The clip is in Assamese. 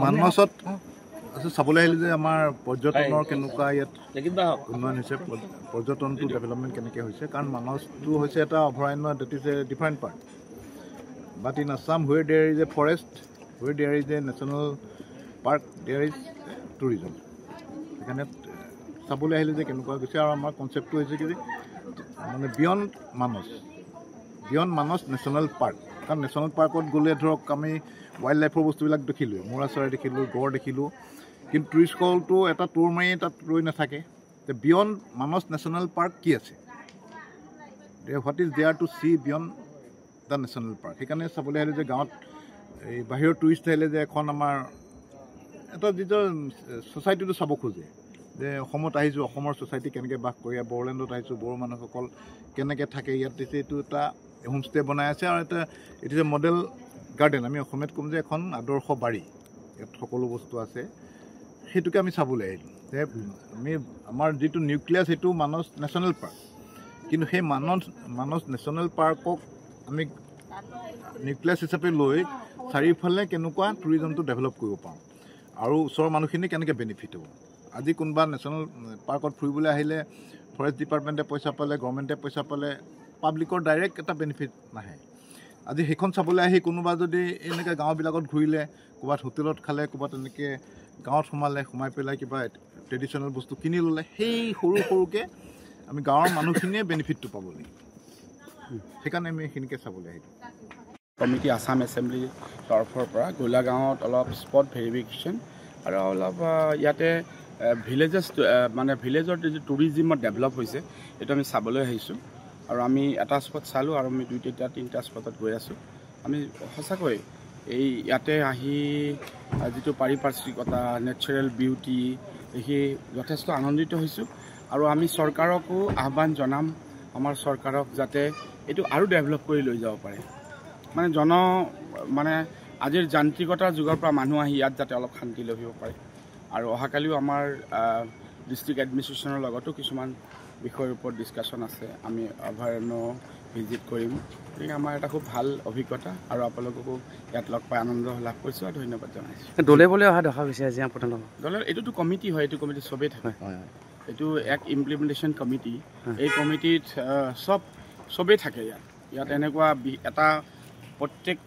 মানসত চাবলৈ আহিলে যে আমাৰ পৰ্যটনৰ কেনেকুৱা ইয়াত উন্নয়ন হৈছে, পৰ্যটনটো ডেভেলপমেণ্ট কেনেকৈ হৈছে, কাৰণ মানসটো হৈছে এটা অভয়াৰণ্য, that is a different part. But in Assam where there is a forest, where there is a national park, there is tourism. সেইকাৰণে চাবলৈ আহিলে যে কেনেকুৱা গৈছে, আৰু আমাৰ কনচেপ্টটো হৈছে কি মানে বিয়ণ্ড মানস নেশ্যনেল পাৰ্ক। কাৰণ নেশ্যনেল পাৰ্কত গ'লে ধৰক আমি ৱাইল্ড লাইফৰ বস্তুবিলাক দেখিলোঁ, ম'ৰা চৰাই দেখিলোঁ, গড় দেখিলোঁ, কিন্তু টুৰিষ্ট কলটো এটা টুৰ মাৰি তাত ৰৈ নাথাকে। বিয়ণ্ড মানস নেশ্যনেল পাৰ্ক কি আছে, what is there to see beyond the national park. সেইকাৰণে চাবলৈ আহিলে যে গাঁৱত এই বাহিৰৰ টুৰিষ্ট আহিলে যে এখন আমাৰ এটা যিটো ছ'চাইটিটো চাব খোজে, যে অসমত আহিছোঁ, অসমৰ ছ'চাইটি কেনেকৈ বাস কৰে, বড়োলেণ্ডত আহিছোঁ, বড়ো মানুহসকল কেনেকৈ থাকে, ইয়াত এইটো এটা হোমষ্টে বনাই আছে, আৰু এটা it is a model garden. আমি অসমীয়াত ক'ম যে এখন আদৰ্শ বাৰী, ইয়াত সকলো বস্তু আছে। সেইটোকে আমি চাবলৈ আহিলোঁ যে আমাৰ যিটো নিউক্লিয়াছ সেইটো মানস নেশ্যনেল পাৰ্ক, কিন্তু সেই মানস নেশ্যনেল পাৰ্কক আমি নিউক্লিয়াছ হিচাপে লৈ চাৰিওফালে কেনেকুৱা টুৰিজমটো ডেভেলপ কৰিব পাৰোঁ, আৰু ওচৰৰ মানুহখিনি কেনেকৈ বেনিফিট হ'ব। আজি কোনোবা নেশ্যনেল পাৰ্কত ফুৰিবলৈ আহিলে ফৰেষ্ট ডিপাৰ্টমেণ্টে পইচা পালে, গভৰ্ণমেণ্টে পইচা পালে, পাব্লিকৰ ডাইৰেক্ট এটা বেনিফিট নাহে। আজি সেইখন চাবলৈ আহি কোনোবা যদি এনেকৈ গাঁওবিলাকত ঘূৰিলে, ক'ৰবাত হোটেলত খালে, ক'ৰবাত এনেকৈ গাঁৱত সোমাই পেলাই কিবা ট্ৰেডিশ্যনেল বস্তু কিনি ল'লে, সেই সৰুকৈ আমি গাঁৱৰ মানুহখিনিয়ে বেনিফিটটো পাব লাগিব। সেইকাৰণে আমি সেইখিনিকে চাবলৈ আহিলোঁ। কমিটি আছাম এছেম্বলিৰ তৰফৰ পৰা গোলাগাঁৱত অলপ স্পট ভেৰিফিকেশ্যন আৰু অলপ ইয়াতে ভিলেজৰ যিটো টুৰিজিমত ডেভেলপ হৈছে এইটো আমি চাবলৈ আহিছোঁ। আৰু আমি এটা স্পট চালোঁ, আৰু আমি তিনিটা স্পটত গৈ আছোঁ। আমি সঁচাকৈ এই ইয়াতে আহি যিটো পাৰিপাৰ্শ্বিকতা, নেচাৰেল বিউটি দেখি যথেষ্ট আনন্দিত হৈছোঁ। আৰু আমি চৰকাৰকো আহ্বান জনাম, আমাৰ চৰকাৰক যাতে এইটো আৰু ডেভেলপ কৰি লৈ যাব পাৰে। মানে আজিৰ যান্ত্ৰিকতাৰ যুগৰ পৰা মানুহ আহি ইয়াত যাতে অলপ শান্তি লভিব পাৰে। আৰু অহাকালিও আমাৰ ডিষ্ট্ৰিক্ট এডমিনিষ্ট্ৰেশ্যনৰ লগতো কিছুমান বিষয়ৰ ওপৰত ডিছকাশ্যন আছে, আমি অভয়াৰণ্য ভিজিট কৰিম। গতিকে আমাৰ এটা খুব ভাল অভিজ্ঞতা, আৰু আপোনালোককো ইয়াত লগ পাই আনন্দ লাভ কৰিছোঁ আৰু ধন্যবাদ জনাইছোঁ। দলে বলে অহা দেখা গৈছে আজি দলৰ এইটোতো কমিটি হয়, এইটো কমিটি চবেই থাকে। এইটো এক ইমপ্লিমেণ্টেশ্যন কমিটি, এই কমিটিত চবেই থাকে। ইয়াত এনেকুৱা এটা প্ৰত্যেক